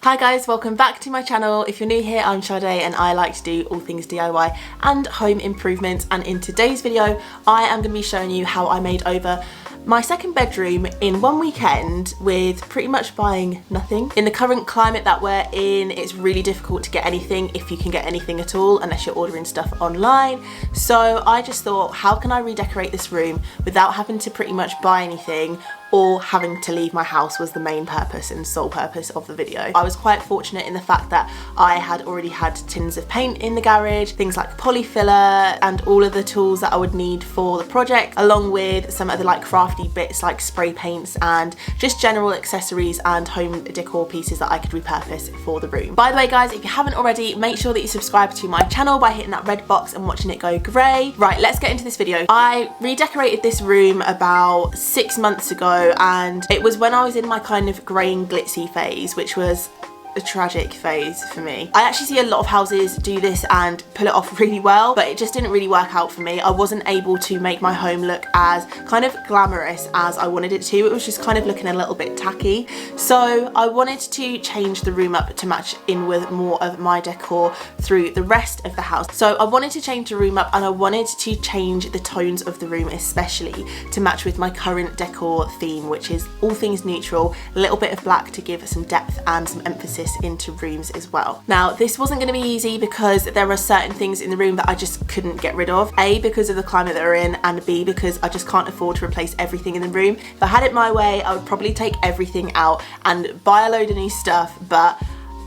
Hi guys, welcome back to my channel. If you're new here, I'm Sade and I like to do all things DIY and home improvements, and in today's video I am going to be showing you how I made over my second bedroom in one weekend with pretty much buying nothing. In the current climate that we're in, it's really difficult to get anything, if you can get anything at all, unless you're ordering stuff online. So I just thought, how can I redecorate this room without having to pretty much buy anything or having to leave my house, was the main purpose and sole purpose of the video. I was quite fortunate in the fact that I had already had tins of paint in the garage, things like polyfiller and all of the tools that I would need for the project, along with some other like crafty bits like spray paints and just general accessories and home decor pieces that I could repurpose for the room. By the way guys, if you haven't already, make sure that you subscribe to my channel by hitting that red box and watching it go grey. Right, let's get into this video. I redecorated this room about 6 months ago, and it was when I was in my kind of grey and glitzy phase, which was a tragic phase for me. I actually see a lot of houses do this and pull it off really well, but it just didn't really work out for me. I wasn't able to make my home look as kind of glamorous as I wanted it to. It was just kind of looking a little bit tacky. So I wanted to change the room up to match in with more of my decor through the rest of the house. So I wanted to change the room up, and I wanted to change the tones of the room especially to match with my current decor theme, which is all things neutral, a little bit of black to give some depth and some emphasis into rooms as well. Now this wasn't going to be easy because there are certain things in the room that I just couldn't get rid of. A, because of the climate that we're in, and B, because I just can't afford to replace everything in the room. If I had it my way, I would probably take everything out and buy a load of new stuff, but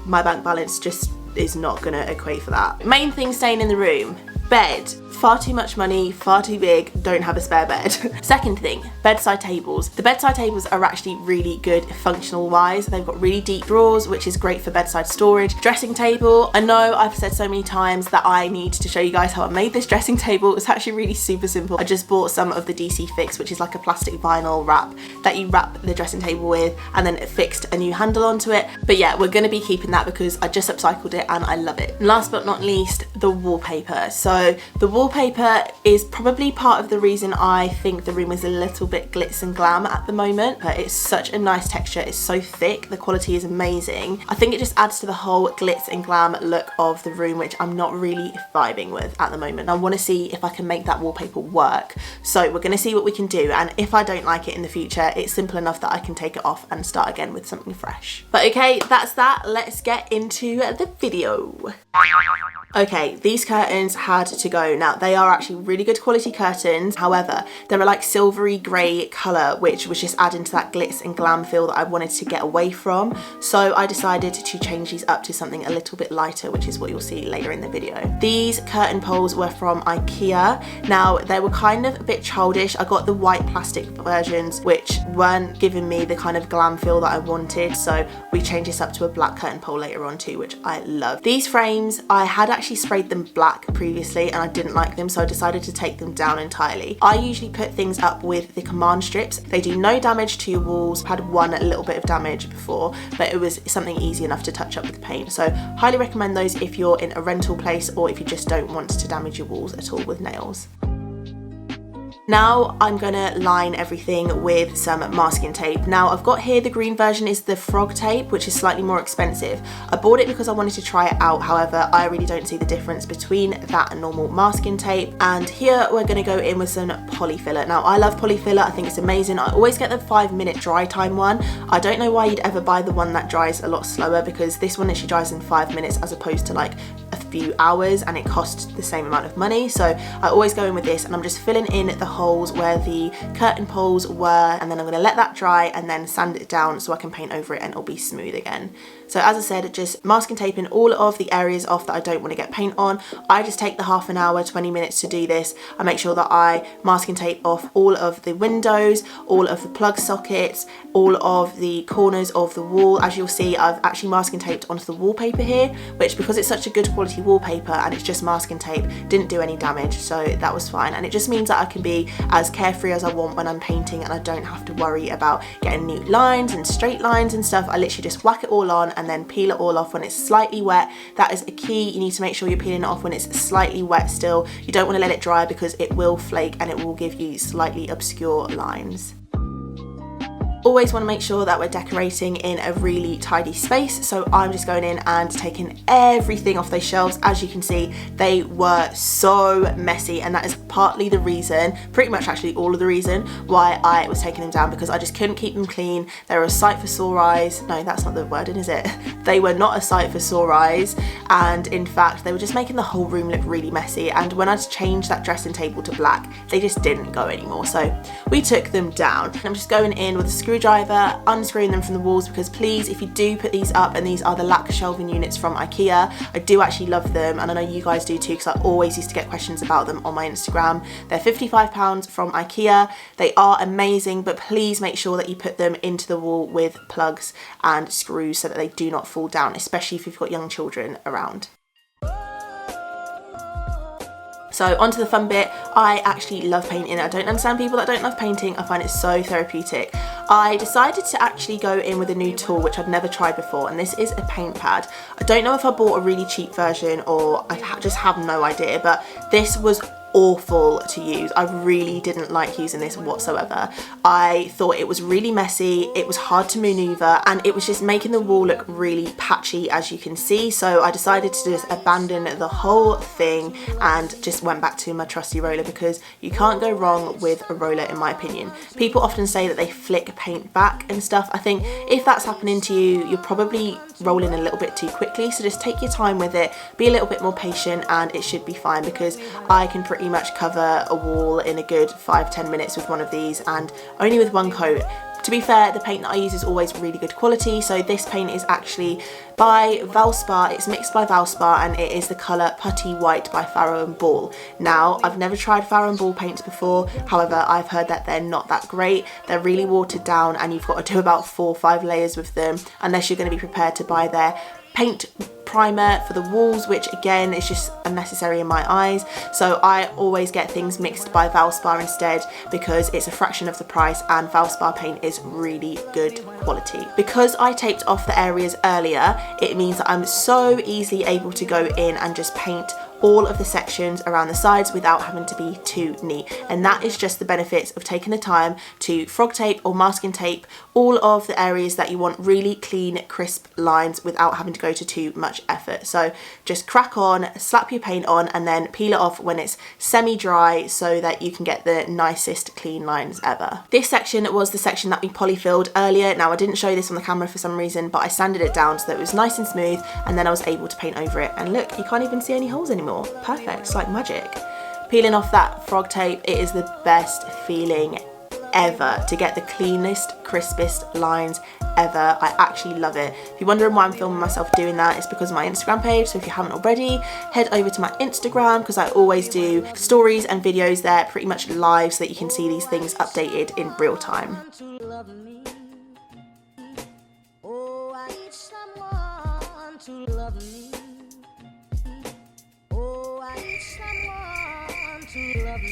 my bank balance just is not going to equate for that. Main thing staying in the room: bed. Far too much money, far too big, don't have a spare bed. Second thing, bedside tables. The bedside tables are actually really good functional wise. They've got really deep drawers, which is great for bedside storage. Dressing table. I know I've said so many times that I need to show you guys how I made this dressing table. It's actually really super simple. I just bought some of the DC Fix, which is like a plastic vinyl wrap that you wrap the dressing table with, and then it fixed a new handle onto it. But yeah, we're gonna be keeping that because I just upcycled it and I love it. And last but not least, the wallpaper. So the wallpaper is probably part of the reason I think the room is a little bit glitz and glam at the moment. But it's such a nice texture, it's so thick, the quality is amazing. I think it just adds to the whole glitz and glam look of the room, which I'm not really vibing with at the moment. I want to see if I can make that wallpaper work. So we're going to see what we can do, and if I don't like it in the future, it's simple enough that I can take it off and start again with something fresh. But okay, that's that. Let's get into the video. Okay, these curtains had to go. Now they are actually really good quality curtains, however they're a like silvery grey colour, which was just adding to that glitz and glam feel that I wanted to get away from. So I decided to change these up to something a little bit lighter, which is what you'll see later in the video. These curtain poles were from IKEA. Now they were kind of a bit childish. I got the white plastic versions, which weren't giving me the kind of glam feel that I wanted, so we changed this up to a black curtain pole later on too, which I love. These frames, I had actually sprayed them black previously and I didn't like them, so I decided to take them down entirely. I usually put things up with the command strips. They do no damage to your walls. I've had one little bit of damage before, but it was something easy enough to touch up with paint. So highly recommend those if you're in a rental place or if you just don't want to damage your walls at all with nails. Now I'm gonna line everything with some masking tape. Now I've got here the green version is the frog tape, which is slightly more expensive. I bought it because I wanted to try it out, however I really don't see the difference between that and normal masking tape. And here we're gonna go in with some polyfiller. Now I love polyfiller, I think it's amazing. I always get the 5-minute dry time one. I don't know why you'd ever buy the one that dries a lot slower, because this one actually dries in 5 minutes as opposed to like a few hours, and it costs the same amount of money. So I always go in with this, and I'm just filling in the holes where the curtain poles were, and then I'm going to let that dry and then sand it down so I can paint over it and it'll be smooth again. So as I said, just masking taping all of the areas off that I don't want to get paint on. I just take the half an hour, 20 minutes to do this. I make sure that I masking tape off all of the windows, all of the plug sockets, all of the corners of the wall. As you'll see, I've actually masking taped onto the wallpaper here, which, because it's such a good quality wallpaper and it's just masking tape, didn't do any damage, so that was fine. And it just means that I can be as carefree as I want when I'm painting, and I don't have to worry about getting neat lines and straight lines and stuff. I literally just whack it all on and then peel it all off when it's slightly wet. That is a key. You need to make sure you're peeling it off when it's slightly wet still. You don't want to let it dry because it will flake and it will give you slightly obscure lines. always want to make sure that we're decorating in a really tidy space, so I'm just going in and taking everything off those shelves. As you can see, they were so messy, and that is partly the reason, pretty much actually all of the reason, why I was taking them down, because I just couldn't keep them clean. They were a sight for sore eyes. No, that's not the wording, is it? They were not a sight for sore eyes, and in fact they were just making the whole room look really messy, and when I changed that dressing table to black, they just didn't go anymore, so we took them down. I'm just going in with a screwdriver, unscrewing them from the walls, because please, if you do put these up, and these are the lacquer shelving units from IKEA, I do actually love them, and I know you guys do too, because I always used to get questions about them on my Instagram. They're £55 from IKEA. They are amazing, but please make sure that you put them into the wall with plugs and screws so that they do not fall down, especially if you've got young children around. So onto the fun bit. I actually love painting. I don't understand people that don't love painting. I find it so therapeutic. I decided to actually go in with a new tool which I'd never tried before, and this is a paint pad. I don't know if I bought a really cheap version or I just have no idea, but this was awful to use. I really didn't like using this whatsoever. I thought it was really messy, it was hard to maneuver, and it was just making the wall look really patchy, as you can see. So I decided to just abandon the whole thing and just went back to my trusty roller, because you can't go wrong with a roller, in my opinion. People often say that they flick paint back and stuff. I think if that's happening to you, you're probably rolling a little bit too quickly, so just take your time with it, be a little bit more patient, and it should be fine, because I can pretty much cover a wall in a good 5-10 minutes with one of these, and only with one coat. To be fair, the paint that I use is always really good quality. So this paint is actually by Valspar. It's mixed by Valspar, and it is the colour Putty White by Farrow & Ball. Now, I've never tried Farrow & Ball paints before. However, I've heard that they're not that great. They're really watered down, and you've got to do about 4 or 5 layers with them, unless you're going to be prepared to buy their paint primer for the walls, which again is just unnecessary in my eyes. So I always get things mixed by Valspar instead, because it's a fraction of the price, and Valspar paint is really good quality. Because I taped off the areas earlier, it means that I'm so easily able to go in and just paint all of the sections around the sides without having to be too neat, and that is just the benefits of taking the time to frog tape or masking tape all of the areas that you want really clean, crisp lines without having to go to too much effort. So just crack on, slap your paint on, and then peel it off when it's semi-dry so that you can get the nicest clean lines ever. This section was the section that we polyfilled earlier. Now, I didn't show this on the camera for some reason, but I sanded it down so that it was nice and smooth, and then I was able to paint over it, and look, you can't even see any holes anymore. Perfect, it's like magic. Peeling off that frog tape, it is the best feeling ever to get the cleanest, crispest lines ever. I actually love it. If you're wondering why I'm filming myself doing that, it's because of my Instagram page. So if you haven't already, head over to my Instagram, because I always do stories and videos there pretty much live, so that you can see these things updated in real time.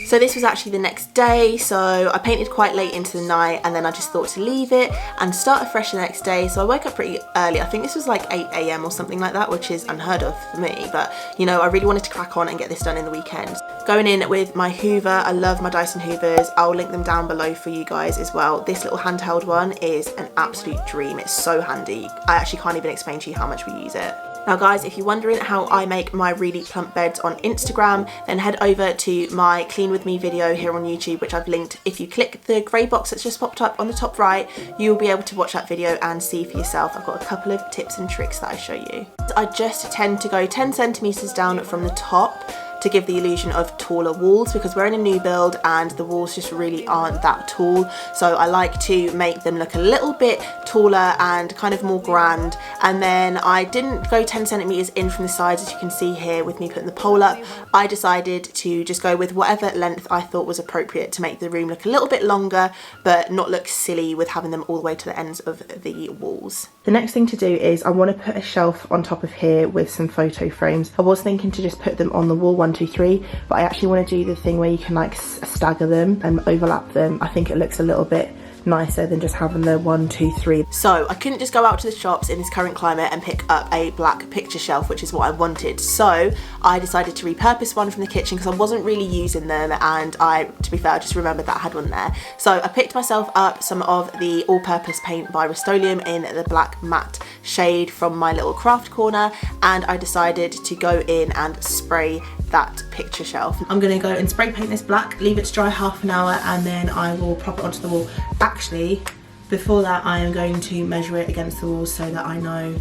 So this was actually the next day, so I painted quite late into the night, and then I just thought to leave it and start afresh the next day. So I woke up pretty early. I think this was like 8 AM or something like that, which is unheard of for me, but you know, I really wanted to crack on and get this done in the weekend. Going in with my Hoover. I love my Dyson Hoovers. I'll link them down below for you guys as well. This little handheld one is an absolute dream. It's so handy. I actually can't even explain to you how much we use it. Now guys, if you're wondering how I make my really plump beds on Instagram, then head over to my Clean With Me video here on YouTube, which I've linked. If you click the grey box that's just popped up on the top right, you'll be able to watch that video and see for yourself. I've got a couple of tips and tricks that I show you. I just tend to go 10 centimeters down from the top to give the illusion of taller walls, because we're in a new build and the walls just really aren't that tall. So I like to make them look a little bit taller and kind of more grand. And then I didn't go 10 centimeters in from the sides, as you can see here with me putting the pole up. I decided to just go with whatever length I thought was appropriate to make the room look a little bit longer, but not look silly with having them all the way to the ends of the walls. The next thing to do is I want to put a shelf on top of here with some photo frames. I was thinking to just put them on the wall 1, 2, 3, but I actually want to do the thing where you can like stagger them and overlap them. I think it looks a little bit nicer than just having the 1, 2, 3. So I couldn't just go out to the shops in this current climate and pick up a black picture shelf, which is what I wanted. So I decided to repurpose one from the kitchen because I wasn't really using them, and to be fair, I just remembered that I had one there. So I picked myself up some of the all-purpose paint by Rust-Oleum in the black matte shade from my little craft corner, and I decided to go in and spray that picture shelf. I'm gonna go and spray paint this black, leave it to dry half an hour, and then I will prop it onto the wall. Actually, before that, I am going to measure it against the wall so that I know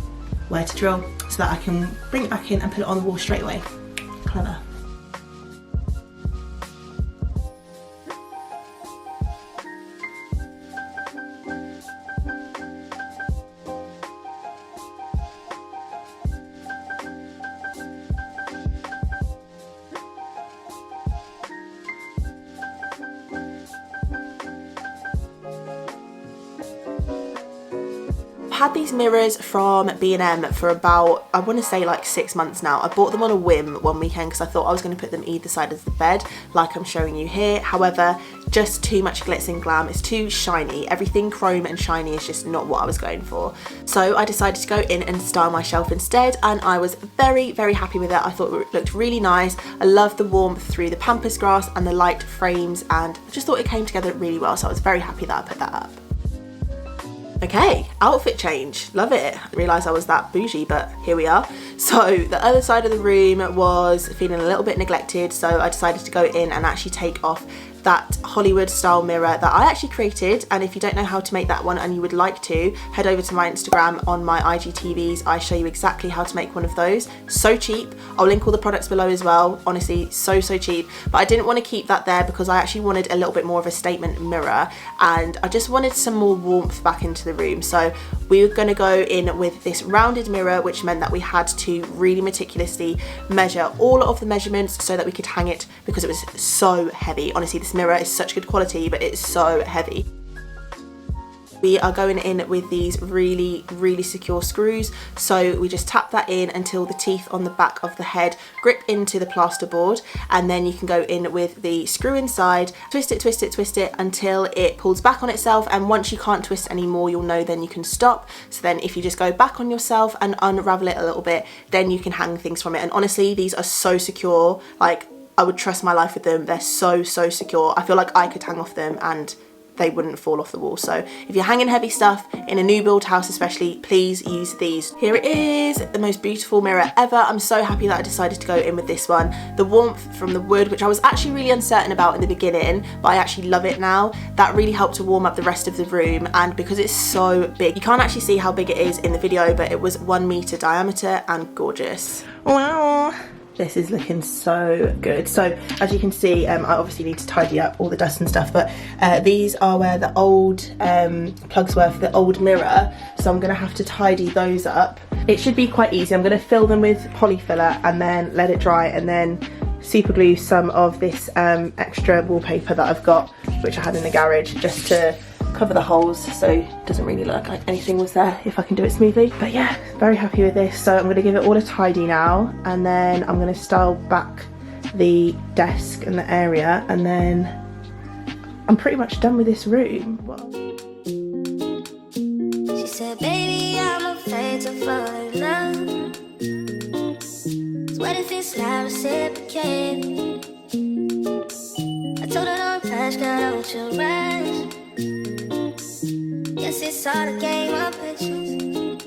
where to drill, so that I can bring it back in and put it on the wall straight away. Clever. Had these mirrors from B&M for about, I want to say like 6 months now. I bought them on a whim one weekend because I thought I was going to put them either side of the bed like I'm showing you here. However, just too much glitz and glam. It's too shiny. Everything chrome and shiny is just not what I was going for. So I decided to go in and style my shelf instead, and I was very, very happy with it. I thought it looked really nice. I love the warmth through the pampas grass and the light frames, and I just thought it came together really well. So I was very happy that I put that up. Okay, outfit change, love it. I realised I was that bougie, but here we are. So the other side of the room was feeling a little bit neglected, so I decided to go in and actually take off that Hollywood style mirror that I actually created. And if you don't know how to make that one and you would like to, head over to my Instagram on my IGTVs. I show you exactly how to make one of those. So cheap. I'll link all the products below as well. Honestly, so cheap. But I didn't want to keep that there because I actually wanted a little bit more of a statement mirror, and I just wanted some more warmth back into the room. So we were going to go in with this rounded mirror, which meant that we had to really meticulously measure all of the measurements so that we could hang it, because it was so heavy. Honestly, this mirror is such good quality, but it's so heavy. We are going in with these really, really secure screws. So we just tap that in until the teeth on the back of the head grip into the plasterboard, and then you can go in with the screw inside, twist it, twist it, twist it until it pulls back on itself. And once you can't twist anymore, you'll know then you can stop. So then if you just go back on yourself and unravel it a little bit, then you can hang things from it. And honestly, these are so secure. Like, I would trust my life with them. They're so secure. I feel like I could hang off them and they wouldn't fall off the wall. So if you're hanging heavy stuff in a new build house especially, please use these. Here it is, the most beautiful mirror ever. I'm so happy that I decided to go in with this one. The warmth from the wood, which I was actually really uncertain about in the beginning, but I actually love it now. That really helped to warm up the rest of the room, and because it's so big, you can't actually see how big it is in the video, but it was 1 meter diameter and gorgeous. Wow. This is looking so good. So as you can see, I obviously need to tidy up all the dust and stuff, but these are where the old plugs were for the old mirror. So I'm gonna have to tidy those up. It should be quite easy. I'm gonna fill them with polyfiller and then let it dry, and then super glue some of this extra wallpaper that I've got, which I had in the garage, just to cover the holes so it doesn't really look like anything was there, if I can do it smoothly. But yeah, very happy with this. So I'm going to give it all a tidy now, and then I'm going to style back the desk and the area, and then I'm pretty much done with this room. Well, she said, baby, I'm afraid to fall in love. What if it's not reciprocated? I told her don't rush, girl, don't you rush. Yes, it's all a game of patience.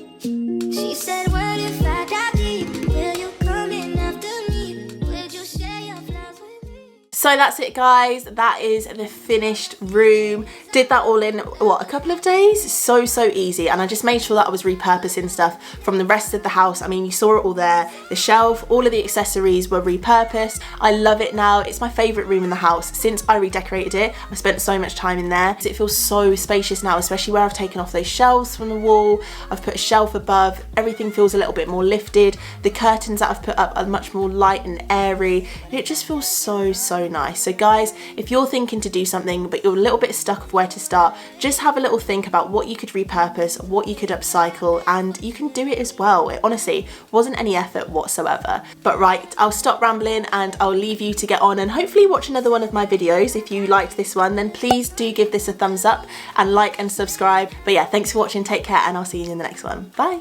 She said, well, if I die deep, will you come in after me? Would you share your flowers with me? so that's it, guys. That is the finished room. Did that all in, what, a couple of days? So easy. And I just made sure that I was repurposing stuff from the rest of the house. I mean, you saw it all there. The shelf, all of the accessories were repurposed. I love it now. It's my favourite room in the house. Since I redecorated it, I spent so much time in there. It feels so spacious now, especially where I've taken off those shelves from the wall. I've put a shelf above. Everything feels a little bit more lifted. The curtains that I've put up are much more light and airy. It just feels so nice. So guys, if you're thinking to do something but you're a little bit stuck of where to start, just have a little think about what you could repurpose, what you could upcycle, and you can do it as well. It honestly wasn't any effort whatsoever. But right, I'll stop rambling and I'll leave you to get on and hopefully watch another one of my videos. If you liked this one, then please do give this a thumbs up and like and subscribe. But yeah, thanks for watching, take care, and I'll see you in the next one. Bye.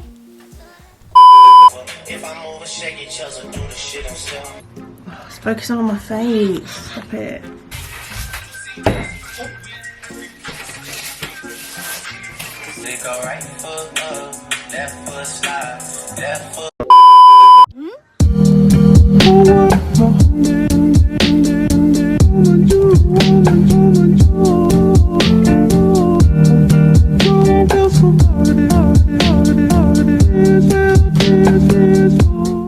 If I'm over, shake each other, do the shit himself. It's focusing on my face. Stop it. They go right foot up, left foot slide, left foot.